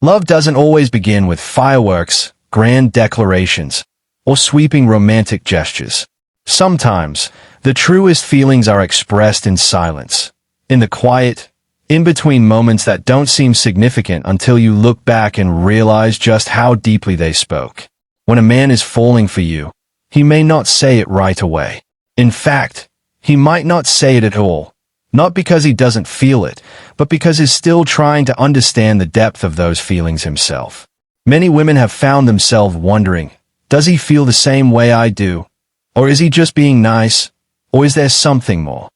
Love doesn't always begin with fireworks, grand declarations, or sweeping romantic gestures. Sometimes, the truest feelings are expressed in silence, in the quiet, in-between moments that don't seem significant until you look back and realize just how deeply they spoke. When a man is falling for you, he may not say it right away. In fact, he might not say it at all, not because he doesn't feel it, but because he's still trying to understand the depth of those feelings himself. Many women have found themselves wondering, does he feel the same way I do? Or is he just being nice? Or is there something more?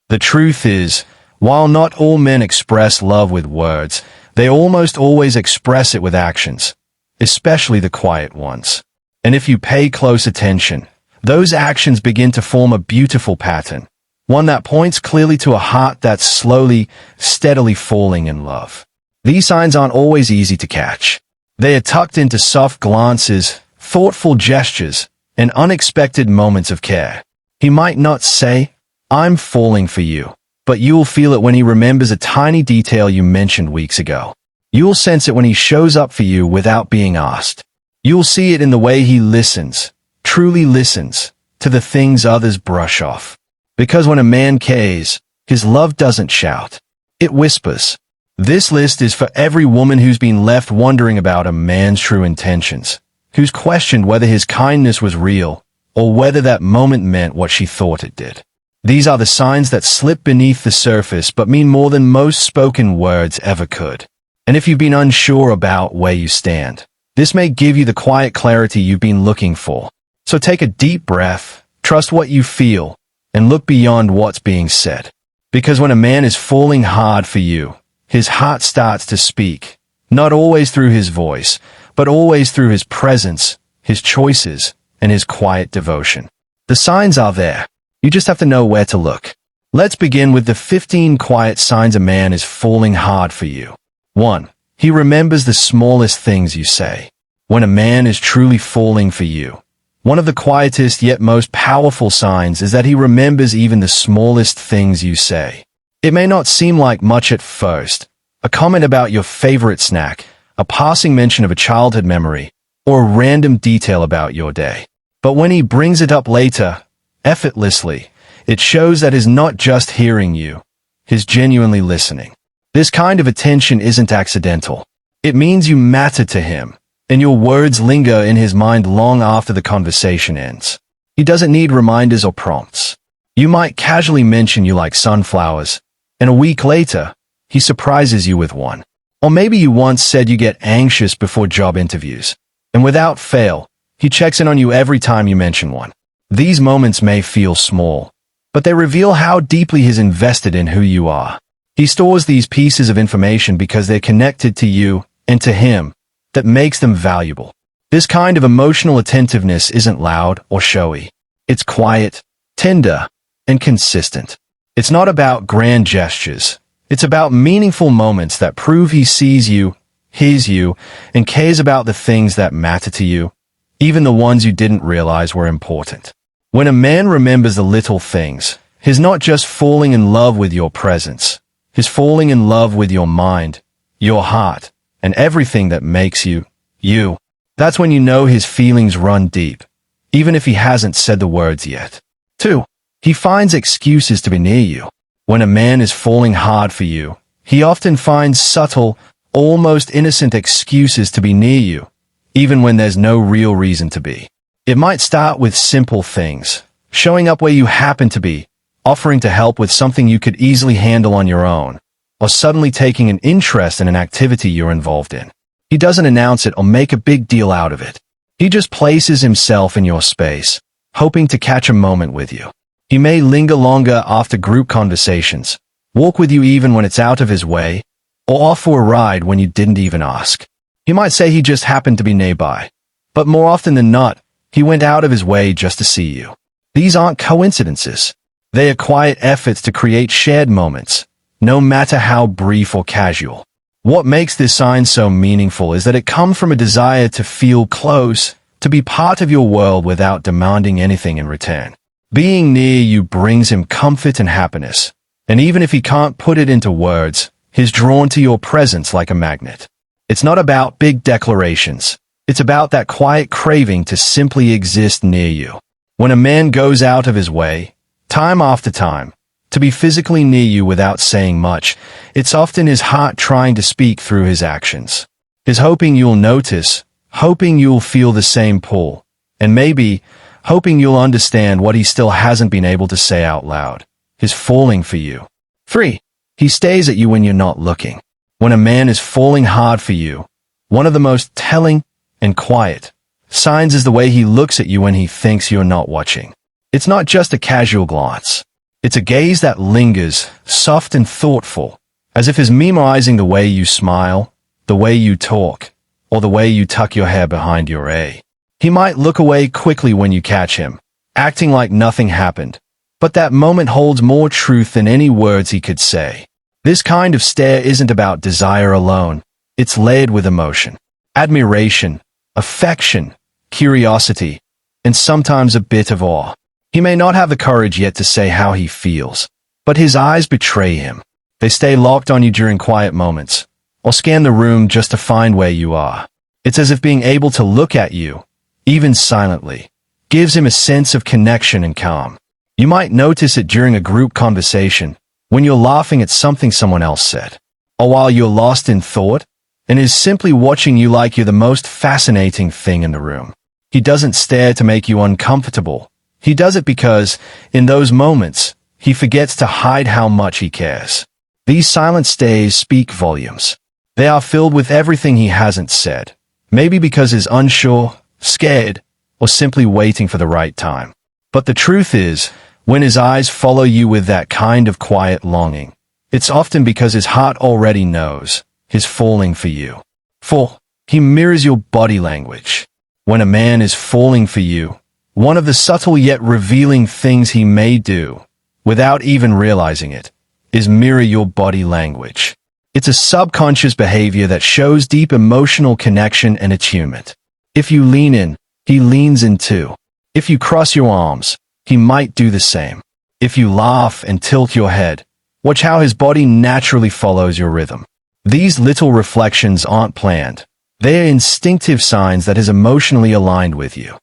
The truth is, while not all men express love with words, they almost always express it with actions, especially the quiet ones. And if you pay close attention, those actions begin to form a beautiful pattern, one that points clearly to a heart that's slowly, steadily falling in love. These signs aren't always easy to catch. They are tucked into soft glances, thoughtful gestures, and unexpected moments of care. He might not say, "I'm falling for you," but you'll feel it when he remembers a tiny detail you mentioned weeks ago. You'll sense it when he shows up for you without being asked. You'll see it in the way he listens, truly listens, to the things others brush off. Because when a man cares, his love doesn't shout. It whispers. This list is for every woman who's been left wondering about a man's true intentions, who's questioned whether his kindness was real, or whether that moment meant what she thought it did. These are the signs that slip beneath the surface but mean more than most spoken words ever could. And if you've been unsure about where you stand, this may give you the quiet clarity you've been looking for. So take a deep breath, trust what you feel, and look beyond what's being said. Because when a man is falling hard for you, his heart starts to speak, not always through his voice, but always through his presence, his choices, and his quiet devotion. The signs are there. You just have to know where to look. Let's begin with the 15 quiet signs a man is falling hard for you. 1. He remembers the smallest things you say. When a man is truly falling for you, one of the quietest yet most powerful signs is that he remembers even the smallest things you say. It may not seem like much at first, a comment about your favorite snack, a passing mention of a childhood memory, or a random detail about your day. But when he brings it up later, effortlessly, it shows that he's not just hearing you, he's genuinely listening. This kind of attention isn't accidental. It means you matter to him, and your words linger in his mind long after the conversation ends. He doesn't need reminders or prompts. You might casually mention you like sunflowers, and a week later, he surprises you with one. Or maybe you once said you get anxious before job interviews, and without fail, he checks in on you every time you mention one. These moments may feel small, but they reveal how deeply he's invested in who you are. He stores these pieces of information because they're connected to you and to him, that makes them valuable. This kind of emotional attentiveness isn't loud or showy. It's quiet, tender, and consistent. It's not about grand gestures. It's about meaningful moments that prove he sees you, hears you, and cares about the things that matter to you, even the ones you didn't realize were important. When a man remembers the little things, he's not just falling in love with your presence. He's falling in love with your mind, your heart, and everything that makes you, you. That's when you know his feelings run deep, even if he hasn't said the words yet. 2. He finds excuses to be near you. When a man is falling hard for you, he often finds subtle, almost innocent excuses to be near you, even when there's no real reason to be. It might start with simple things, showing up where you happen to be, offering to help with something you could easily handle on your own, or suddenly taking an interest in an activity you're involved in. He doesn't announce it or make a big deal out of it. He just places himself in your space, hoping to catch a moment with you. He may linger longer after group conversations, walk with you even when it's out of his way, or offer a ride when you didn't even ask. He might say he just happened to be nearby, but more often than not, he went out of his way just to see you. These aren't coincidences. They are quiet efforts to create shared moments, no matter how brief or casual. What makes this sign so meaningful is that it comes from a desire to feel close, to be part of your world without demanding anything in return. Being near you brings him comfort and happiness, and even if he can't put it into words, he's drawn to your presence like a magnet. It's not about big declarations. It's about that quiet craving to simply exist near you. When a man goes out of his way, time after time, to be physically near you without saying much, it's often his heart trying to speak through his actions. He's hoping you'll notice, hoping you'll feel the same pull, and maybe hoping you'll understand what he still hasn't been able to say out loud. He's falling for you. 3. He stays at you when you're not looking. When a man is falling hard for you, one of the most telling and quiet signs is the way he looks at you when he thinks you're not watching. It's not just a casual glance. It's a gaze that lingers, soft and thoughtful, as if he's memorizing the way you smile, the way you talk, or the way you tuck your hair behind your ear. He might look away quickly when you catch him, acting like nothing happened, but that moment holds more truth than any words he could say. This kind of stare isn't about desire alone. It's layered with emotion, admiration, affection, curiosity, and sometimes a bit of awe. He may not have the courage yet to say how he feels, but his eyes betray him. They stay locked on you during quiet moments, or scan the room just to find where you are. It's as if being able to look at you, even silently, gives him a sense of connection and calm. You might notice it during a group conversation, when you're laughing at something someone else said, or while you're lost in thought, and is simply watching you like you're the most fascinating thing in the room. He doesn't stare to make you uncomfortable. He does it because, in those moments, he forgets to hide how much he cares. These silent stays speak volumes. They are filled with everything he hasn't said, maybe because he's unsure, scared, or simply waiting for the right time. But the truth is, when his eyes follow you with that kind of quiet longing, it's often because his heart already knows he's falling for you. 4. He mirrors your body language. When a man is falling for you, one of the subtle yet revealing things he may do, without even realizing it, is mirror your body language. It's a subconscious behavior that shows deep emotional connection and attunement. If you lean in, he leans in too. If you cross your arms, he might do the same. If you laugh and tilt your head, watch how his body naturally follows your rhythm. These little reflections aren't planned. They are instinctive signs that he's emotionally aligned with you.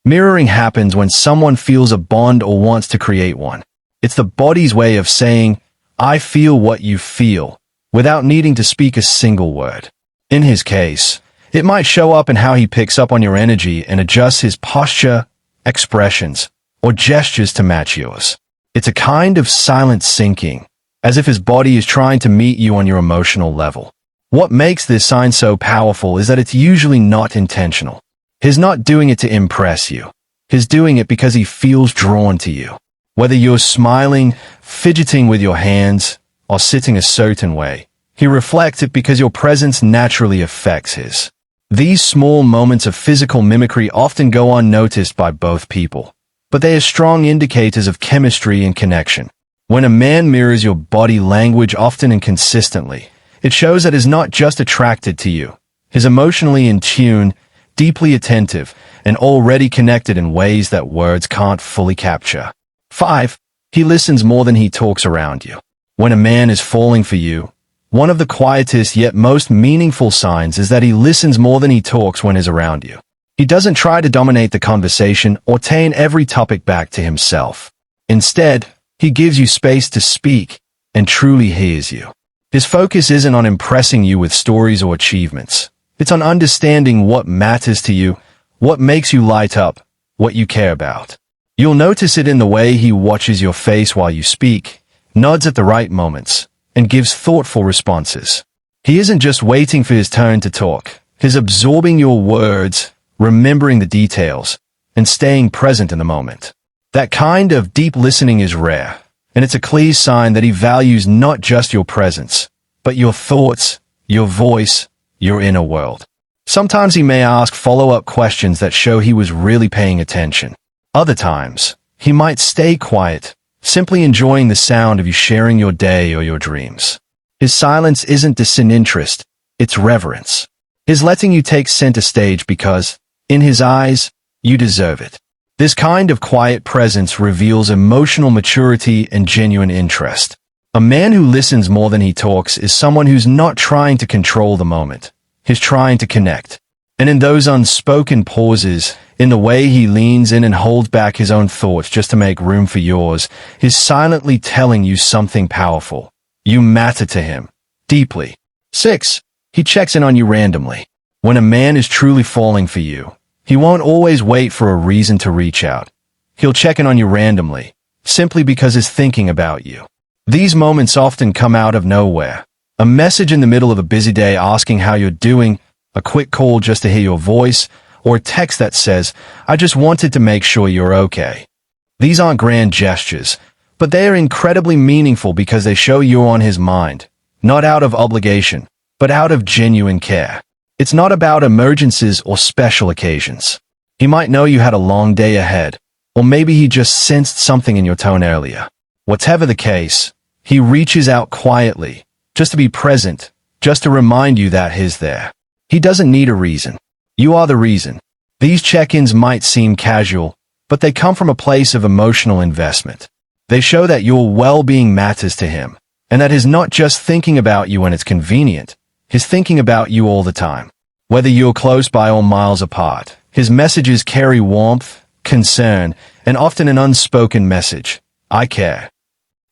Mirroring happens when someone feels a bond or wants to create one. It's the body's way of saying, "I feel what you feel," without needing to speak a single word. In his case, it might show up in how he picks up on your energy and adjusts his posture, expressions, or gestures to match yours. It's a kind of silent syncing, as if his body is trying to meet you on your emotional level. What makes this sign so powerful is that it's usually not intentional. He's not doing it to impress you. He's doing it because he feels drawn to you. Whether you're smiling, fidgeting with your hands, or sitting a certain way, he reflects it because your presence naturally affects his. These small moments of physical mimicry often go unnoticed by both people, but they are strong indicators of chemistry and connection. When a man mirrors your body language often and consistently, it shows that he's not just attracted to you. He's emotionally in tune, deeply attentive, and already connected in ways that words can't fully capture. 5. He listens more than he talks around you. When a man is falling for you, one of the quietest yet most meaningful signs is that he listens more than he talks when he's around you. He doesn't try to dominate the conversation or turn every topic back to himself. Instead, he gives you space to speak and truly hears you. His focus isn't on impressing you with stories or achievements. It's on understanding what matters to you, what makes you light up, what you care about. You'll notice it in the way he watches your face while you speak, nods at the right moments, and gives thoughtful responses. He isn't just waiting for his turn to talk. He's absorbing your words, remembering the details, and staying present in the moment. That kind of deep listening is rare, and it's a clear sign that he values not just your presence, but your thoughts, your voice, your inner world. Sometimes he may ask follow-up questions that show he was really paying attention. Other times, he might stay quiet, simply enjoying the sound of you sharing your day or your dreams. His silence isn't disinterest, it's reverence. He's letting you take center stage because, in his eyes, you deserve it. This kind of quiet presence reveals emotional maturity and genuine interest. A man who listens more than he talks is someone who's not trying to control the moment. He's trying to connect. And in those unspoken pauses, in the way he leans in and holds back his own thoughts just to make room for yours, he's silently telling you something powerful. You matter to him. Deeply. 6. He checks in on you randomly. When a man is truly falling for you, he won't always wait for a reason to reach out. He'll check in on you randomly, simply because he's thinking about you. These moments often come out of nowhere. A message in the middle of a busy day asking how you're doing, a quick call just to hear your voice, or a text that says, "I just wanted to make sure you're okay." These aren't grand gestures, but they are incredibly meaningful because they show you're on his mind, not out of obligation, but out of genuine care. It's not about emergencies or special occasions. He might know you had a long day ahead, or maybe he just sensed something in your tone earlier. Whatever the case, he reaches out quietly, just to be present, just to remind you that he's there. He doesn't need a reason. You are the reason. These check-ins might seem casual, but they come from a place of emotional investment. They show that your well-being matters to him, and that he's not just thinking about you when it's convenient. He's thinking about you all the time. Whether you're close by or miles apart, his messages carry warmth, concern, and often an unspoken message. I care.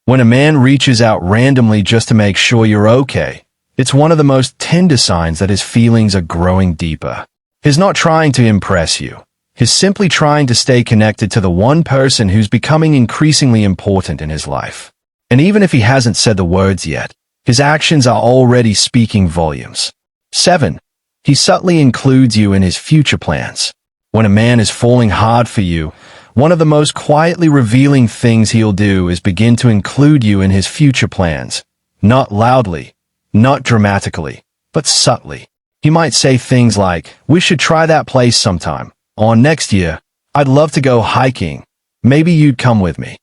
When a man reaches out randomly just to make sure you're okay, it's one of the most tender signs that his feelings are growing deeper. He's not trying to impress you. He's simply trying to stay connected to the one person who's becoming increasingly important in his life. And even if he hasn't said the words yet, his actions are already speaking volumes. 7. He subtly includes you in his future plans. When a man is falling hard for you, one of the most quietly revealing things he'll do is begin to include you in his future plans. Not loudly, not dramatically, but subtly. He might say things like, "We should try that place sometime," or "Next year, I'd love to go hiking. Maybe you'd come with me."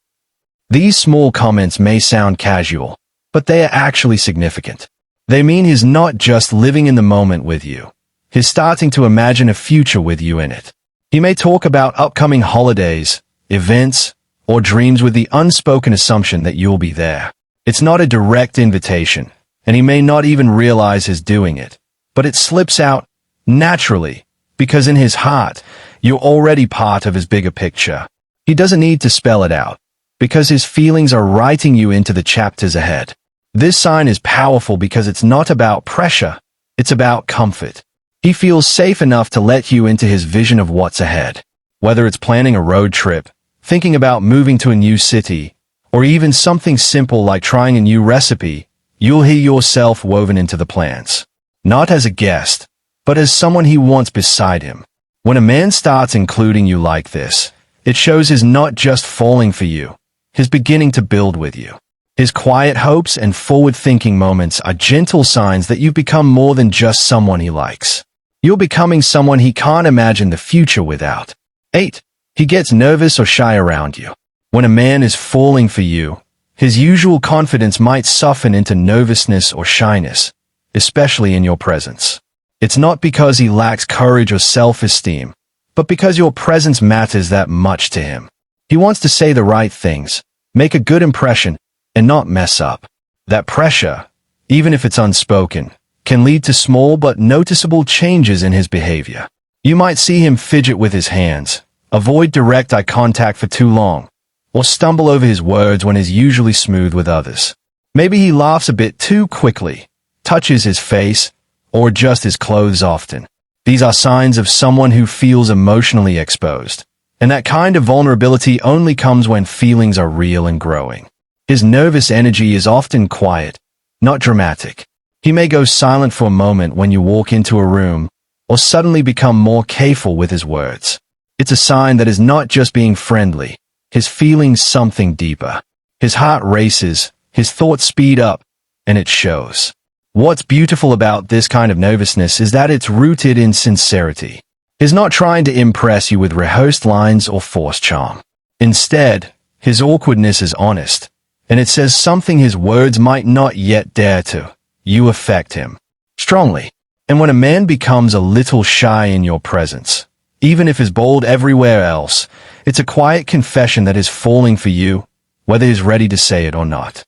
These small comments may sound casual, but they are actually significant. They mean he's not just living in the moment with you. He's starting to imagine a future with you in it. He may talk about upcoming holidays, events, or dreams with the unspoken assumption that you'll be there. It's not a direct invitation, and he may not even realize he's doing it, but it slips out naturally, because in his heart, you're already part of his bigger picture. He doesn't need to spell it out, because his feelings are writing you into the chapters ahead. This sign is powerful because it's not about pressure, it's about comfort. He feels safe enough to let you into his vision of what's ahead. Whether it's planning a road trip, thinking about moving to a new city, or even something simple like trying a new recipe, you'll hear yourself woven into the plans. Not as a guest, but as someone he wants beside him. When a man starts including you like this, it shows he's not just falling for you, he's beginning to build with you. His quiet hopes and forward-thinking moments are gentle signs that you've become more than just someone he likes. You're becoming someone he can't imagine the future without. 8. He gets nervous or shy around you. When a man is falling for you, his usual confidence might soften into nervousness or shyness, especially in your presence. It's not because he lacks courage or self-esteem, but because your presence matters that much to him. He wants to say the right things, make a good impression, and not mess up. That pressure, even if it's unspoken, can lead to small but noticeable changes in his behavior. You might see him fidget with his hands, avoid direct eye contact for too long, or stumble over his words when he's usually smooth with others. Maybe he laughs a bit too quickly, touches his face, or adjusts his clothes often. These are signs of someone who feels emotionally exposed, and that kind of vulnerability only comes when feelings are real and growing. His nervous energy is often quiet, not dramatic. He may go silent for a moment when you walk into a room, or suddenly become more careful with his words. It's a sign that he's not just being friendly, he's feeling something deeper. His heart races, his thoughts speed up, and it shows. What's beautiful about this kind of nervousness is that it's rooted in sincerity. He's not trying to impress you with rehearsed lines or forced charm. Instead, his awkwardness is honest, and it says something his words might not yet dare to. You affect him strongly. And when a man becomes a little shy in your presence, even if he's bold everywhere else, it's a quiet confession that he's falling for you, whether he's ready to say it or not.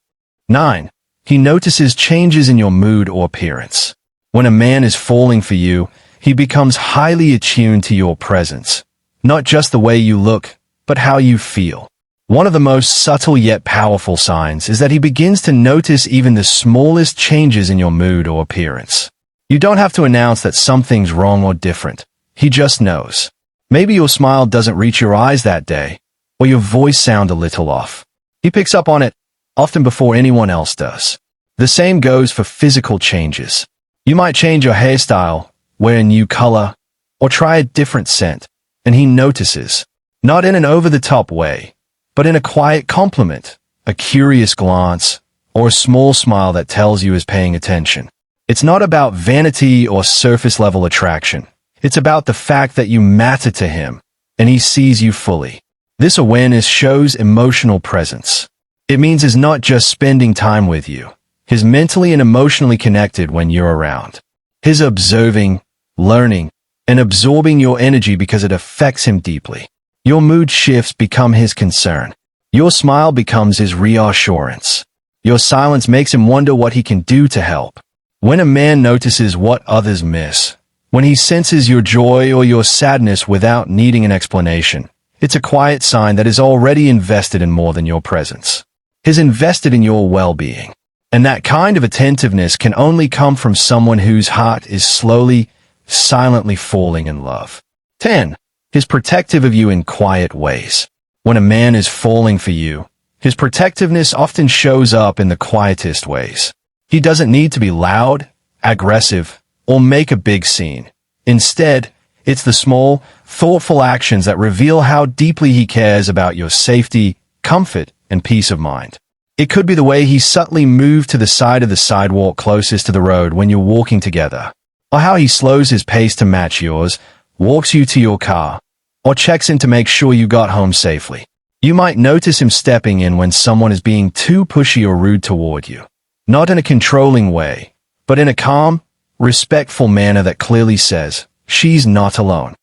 9. He notices changes in your mood or appearance. When a man is falling for you, he becomes highly attuned to your presence. Not just the way you look, but how you feel. One of the most subtle yet powerful signs is that he begins to notice even the smallest changes in your mood or appearance. You don't have to announce that something's wrong or different. He just knows. Maybe your smile doesn't reach your eyes that day, or your voice sounds a little off. He picks up on it, often before anyone else does. The same goes for physical changes. You might change your hairstyle, wear a new color, or try a different scent, and he notices. Not in an over-the-top way, but in a quiet compliment, a curious glance, or a small smile that tells you he's paying attention. It's not about vanity or surface-level attraction. It's about the fact that you matter to him, and he sees you fully. This awareness shows emotional presence. It means he's not just spending time with you. He's mentally and emotionally connected when you're around. He's observing, learning, and absorbing your energy because it affects him deeply. Your mood shifts become his concern. Your smile becomes his reassurance. Your silence makes him wonder what he can do to help. When a man notices what others miss, when he senses your joy or your sadness without needing an explanation, it's a quiet sign that is already invested in more than your presence. He's invested in your well-being. And that kind of attentiveness can only come from someone whose heart is slowly, silently falling in love. 10. He's protective of you in quiet ways. When a man is falling for you, his protectiveness often shows up in the quietest ways. He doesn't need to be loud, aggressive, or make a big scene. Instead, it's the small, thoughtful actions that reveal how deeply he cares about your safety, comfort, and peace of mind. It could be the way he subtly moves to the side of the sidewalk closest to the road when you're walking together, or how he slows his pace to match yours, walks you to your car, or checks in to make sure you got home safely. You might notice him stepping in when someone is being too pushy or rude toward you. Not in a controlling way, but in a calm, respectful manner that clearly says, she's not alone.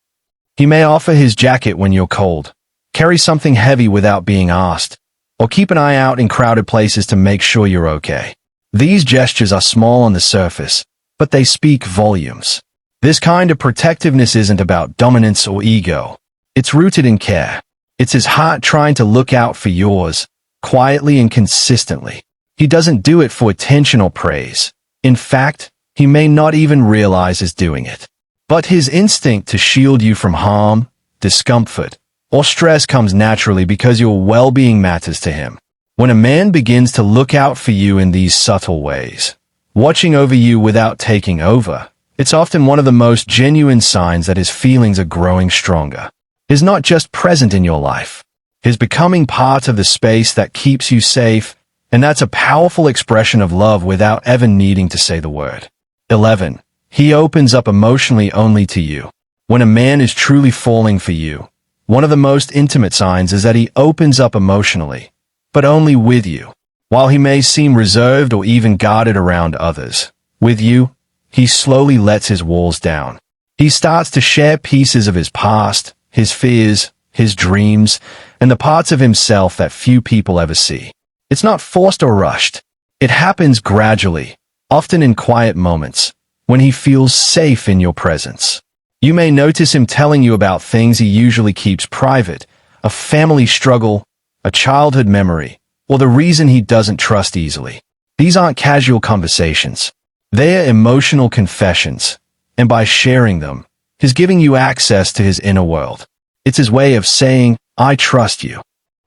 He may offer his jacket when you're cold, carry something heavy without being asked, or keep an eye out in crowded places to make sure you're okay. These gestures are small on the surface, but they speak volumes. This kind of protectiveness isn't about dominance or ego. It's rooted in care. It's his heart trying to look out for yours, quietly and consistently. He doesn't do it for attention or praise. In fact, he may not even realize he's doing it. But his instinct to shield you from harm, discomfort, or stress comes naturally because your well-being matters to him. When a man begins to look out for you in these subtle ways, watching over you without taking over, it's often one of the most genuine signs that his feelings are growing stronger. He's not just present in your life. He's becoming part of the space that keeps you safe, and that's a powerful expression of love without ever needing to say the word. 11. He opens up emotionally only to you. When a man is truly falling for you, one of the most intimate signs is that he opens up emotionally, but only with you. While he may seem reserved or even guarded around others, with you, he slowly lets his walls down. He starts to share pieces of his past, his fears, his dreams, and the parts of himself that few people ever see. It's not forced or rushed. It happens gradually, often in quiet moments, when he feels safe in your presence. You may notice him telling you about things he usually keeps private, a family struggle, a childhood memory, or the reason he doesn't trust easily. These aren't casual conversations. They are emotional confessions, and by sharing them, he's giving you access to his inner world. It's his way of saying, I trust you.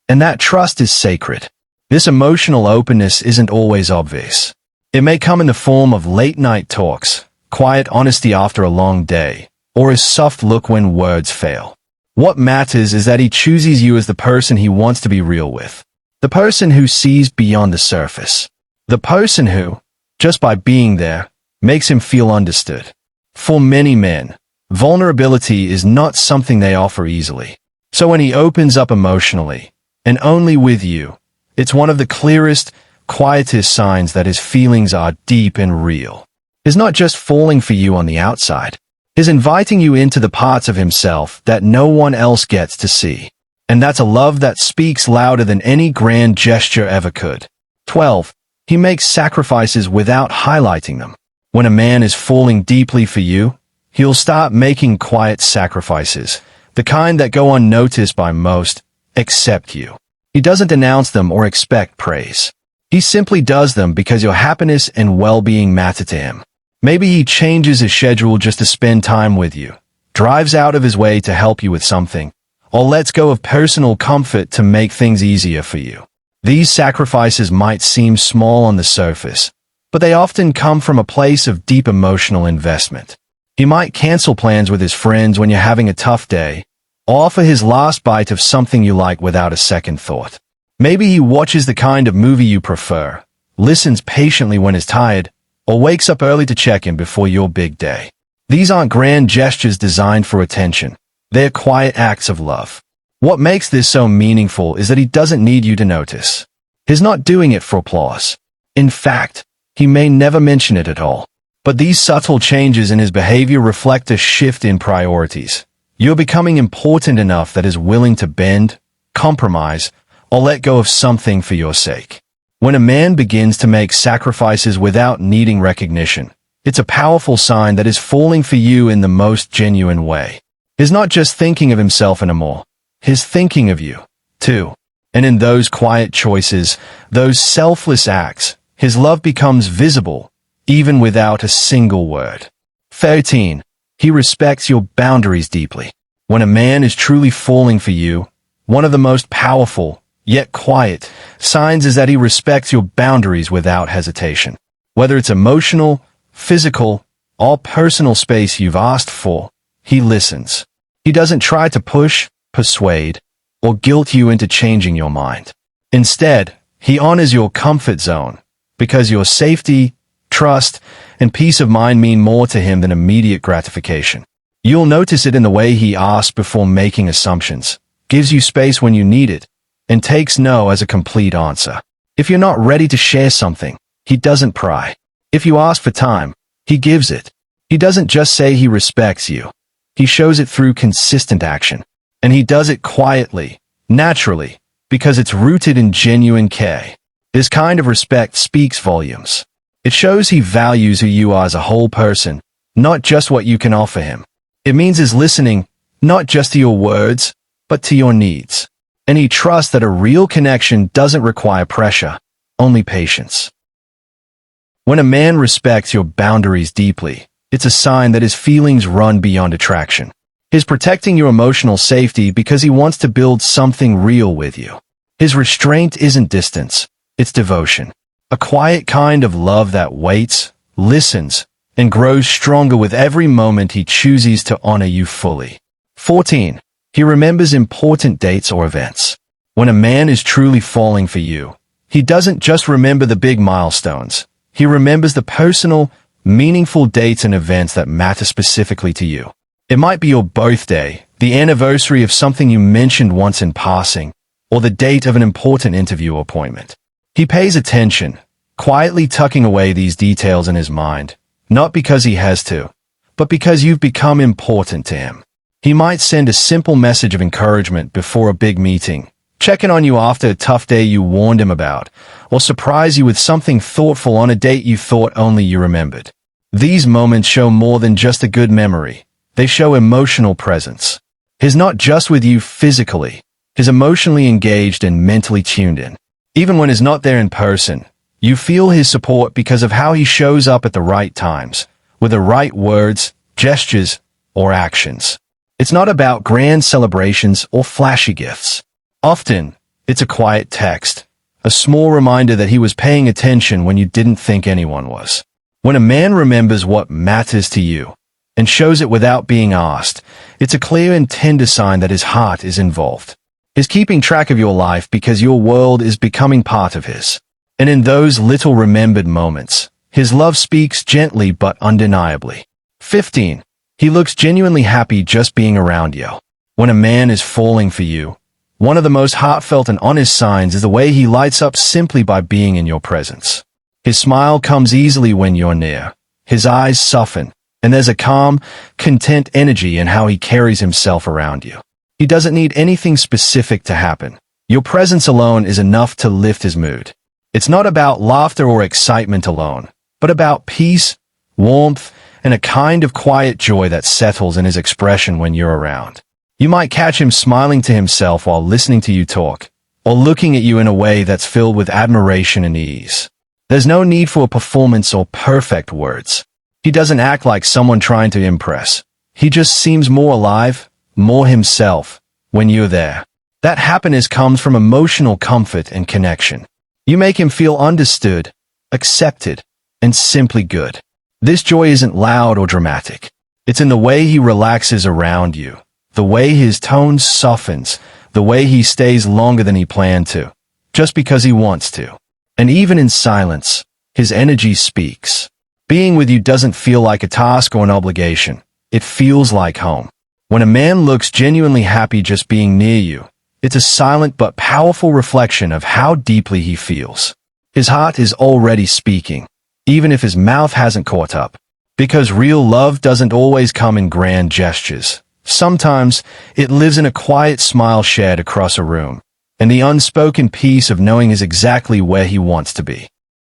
And that trust is sacred. This emotional openness isn't always obvious. It may come in the form of late-night talks, quiet honesty after a long day, or a soft look when words fail. What matters is that he chooses you as the person he wants to be real with. The person who sees beyond the surface. The person who, just by being there, makes him feel understood. For many men, vulnerability is not something they offer easily. So when he opens up emotionally, and only with you, it's one of the clearest, quietest signs that his feelings are deep and real. He's not just falling for you on the outside. He's inviting you into the parts of himself that no one else gets to see. And that's a love that speaks louder than any grand gesture ever could. 12. He makes sacrifices without highlighting them. When a man is falling deeply for you, he'll start making quiet sacrifices, the kind that go unnoticed by most, except you. He doesn't announce them or expect praise. He simply does them because your happiness and well-being matter to him. Maybe he changes his schedule just to spend time with you, drives out of his way to help you with something, or lets go of personal comfort to make things easier for you. These sacrifices might seem small on the surface, but they often come from a place of deep emotional investment. He might cancel plans with his friends when you're having a tough day, or offer his last bite of something you like without a second thought. Maybe he watches the kind of movie you prefer, listens patiently when he's tired, or wakes up early to check in before your big day. These aren't grand gestures designed for attention. They're quiet acts of love. What makes this so meaningful is that he doesn't need you to notice. He's not doing it for applause. In fact, he may never mention it at all. But these subtle changes in his behavior reflect a shift in priorities. You're becoming important enough that he's willing to bend, compromise, or let go of something for your sake. When a man begins to make sacrifices without needing recognition, it's a powerful sign that he's falling for you in the most genuine way. He's not just thinking of himself anymore. He's thinking of you, too. And in those quiet choices, those selfless acts, his love becomes visible, even without a single word. 13. He respects your boundaries deeply. When a man is truly falling for you, one of the most powerful, yet quiet, signs is that he respects your boundaries without hesitation. Whether it's emotional, physical, or personal space you've asked for, he listens. He doesn't try to push, persuade, or guilt you into changing your mind. Instead, he honors your comfort zone, because your safety, trust, and peace of mind mean more to him than immediate gratification. You'll notice it in the way he asks before making assumptions, gives you space when you need it, and takes no as a complete answer. If you're not ready to share something, he doesn't pry. If you ask for time, he gives it. He doesn't just say he respects you. He shows it through consistent action. And he does it quietly, naturally, because it's rooted in genuine care. This kind of respect speaks volumes. It shows he values who you are as a whole person, not just what you can offer him. It means he's listening, not just to your words, but to your needs. And he trusts that a real connection doesn't require pressure, only patience. When a man respects your boundaries deeply, it's a sign that his feelings run beyond attraction. He's protecting your emotional safety because he wants to build something real with you. His restraint isn't distance, it's devotion. A quiet kind of love that waits, listens, and grows stronger with every moment he chooses to honor you fully. 14. He remembers important dates or events. When a man is truly falling for you, he doesn't just remember the big milestones. He remembers the personal, meaningful dates and events that matter specifically to you. It might be your birthday, the anniversary of something you mentioned once in passing, or the date of an important interview appointment. He pays attention, quietly tucking away these details in his mind, not because he has to, but because you've become important to him. He might send a simple message of encouragement before a big meeting, check in on you after a tough day you warned him about, or surprise you with something thoughtful on a date you thought only you remembered. These moments show more than just a good memory. They show emotional presence. He's not just with you physically. He's emotionally engaged and mentally tuned in. Even when he's not there in person, you feel his support because of how he shows up at the right times, with the right words, gestures, or actions. It's not about grand celebrations or flashy gifts. Often, it's a quiet text, a small reminder that he was paying attention when you didn't think anyone was. When a man remembers what matters to you, and shows it without being asked, it's a clear and tender sign that his heart is involved. He's keeping track of your life because your world is becoming part of his. And in those little remembered moments, his love speaks gently but undeniably. 15. He looks genuinely happy just being around you. When a man is falling for you, one of the most heartfelt and honest signs is the way he lights up simply by being in your presence. His smile comes easily when you're near. His eyes soften, and there's a calm, content energy in how he carries himself around you. He doesn't need anything specific to happen. Your presence alone is enough to lift his mood. It's not about laughter or excitement alone, but about peace, warmth, and a kind of quiet joy that settles in his expression when you're around. You might catch him smiling to himself while listening to you talk, or looking at you in a way that's filled with admiration and ease. There's no need for a performance or perfect words. He doesn't act like someone trying to impress. He just seems more alive, more himself, when you're there. That happiness comes from emotional comfort and connection. You make him feel understood, accepted, and simply good. This joy isn't loud or dramatic. It's in the way he relaxes around you, the way his tone softens, the way he stays longer than he planned to, just because he wants to. And even in silence, his energy speaks. Being with you doesn't feel like a task or an obligation. It feels like home. When a man looks genuinely happy just being near you, it's a silent but powerful reflection of how deeply he feels. His heart is already speaking, even if his mouth hasn't caught up. Because real love doesn't always come in grand gestures. Sometimes it lives in a quiet smile shared across a room, and the unspoken peace of knowing is exactly where he wants to be.